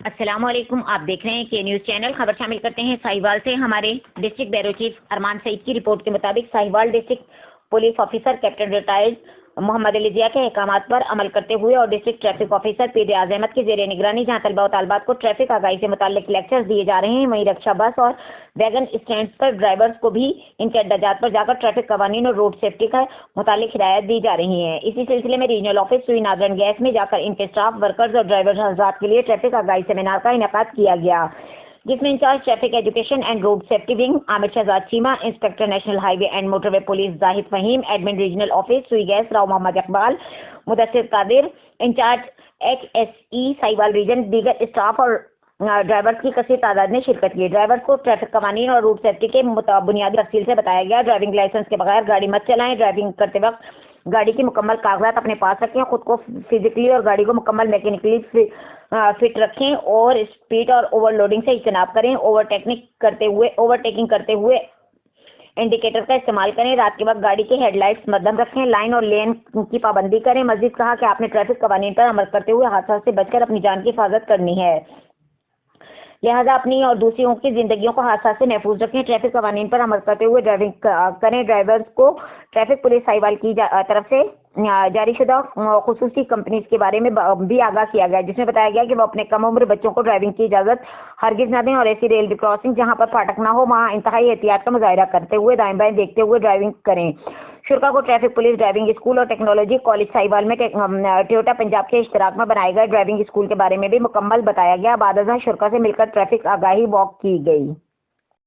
السلام علیکم، آپ دیکھ رہے ہیں کے نیوز چینل۔ خبر شامل کرتے ہیں ساہیوال سے۔ ہمارے district bureau chief Arman Saeed کی رپورٹ کے مطابق Sahiwal district police officer captain retired Muhammad Ali Zia کے احکامات پر عمل کرتے ہوئے اور district traffic officer P Riaz Ahmad کی زیر نگرانی جہاں طلبہ و طالبات کو ٹریفک آگاہی سے متعلق لیکچرز دیے جا رہے ہیں، وہیں رکشا بس اور ویگن اسٹینڈز پر ڈرائیورز کو بھی ان کے اڈاجات پر جا کر ٹریفک قوانین اور روڈ سیفٹی کا متعلق ہدایت دی جا رہی ہیں۔ اسی سلسلے میں ریجنل آفس سوئی ناظرن گیس میں جا کر ان کے اسٹاف، ورکرز اور ڈرائیور حضرات کے لیے ٹریفک آگاہی سیمینار کا انعقاد کیا گیا، جس میں incharge traffic education and road safety wing Amir Shahzad Cheema, inspector national highway and motorway police Zahid Faheem, admin regional office Sui gas Rao Muhammad Iqbal, Mudassar Qadir, incharge H S E Sahiwal region, دیگر اسٹاف اور ڈرائیورز کی کثیر تعداد نے شرکت کی۔ ڈرائیورز کو ٹریفک قوانین اور روڈ سیفٹی کے بنیادی تفصیل سے بتایا گیا۔ ڈرائیونگ لائسنس کے بغیر گاڑی مت چلائیں، ڈرائیونگ کرتے وقت گاڑی کی مکمل کاغذات اپنے پاس رکھیں، خود کو فزیکلی اور گاڑی کو مکمل میکینکلی فٹ رکھیں اور اسپیڈ اور اوور لوڈنگ سے اجتناب کریں۔ اوورٹیکنگ کرتے ہوئے انڈیکیٹر کا استعمال کریں۔ رات کے وقت گاڑی کے ہیڈ لائٹس مدھم رکھیں، لائن اور لین کی پابندی کریں۔ مزید کہا کہ آپ نے ٹریفک قوانین پر عمل کرتے ہوئے حادثات سے بچ کر اپنی جان کی حفاظت کرنی ہے، لہذا اپنی اور دوسروں کی زندگیوں کو حادثات سے محفوظ رکھیں۔ ٹریفک قوانین پر عمل کرتے ہوئے ڈرائیونگ کریں۔ ڈرائیورز کو ٹریفک پولیس ساہیوال کی طرف سے جاری شدہ خصوصی کمپنیز کے بارے میں بھی آگاہ کیا گیا، جس میں بتایا گیا کہ وہ اپنے کم عمر بچوں کو ڈرائیونگ کی اجازت ہرگز نہ دیں اور ایسی ریلوے کراسنگ جہاں پر فاٹک نہ ہو وہاں انتہائی احتیاط کا مظاہرہ کرتے ہوئے دائیں بائیں دیکھتے ہوئے ڈرائیونگ کریں۔ شرکا کو ٹریفک پولیس ڈرائیونگ اسکول اور ٹیکنالوجی کالج ساہیوال میں ٹویوٹا پنجاب کے اشتراک میں بنائے گئے ڈرائیونگ اسکول کے بارے میں بھی مکمل بتایا گیا۔ بعد ازاں شرکا سے مل کر ٹریفک آگاہی واک کی گئی۔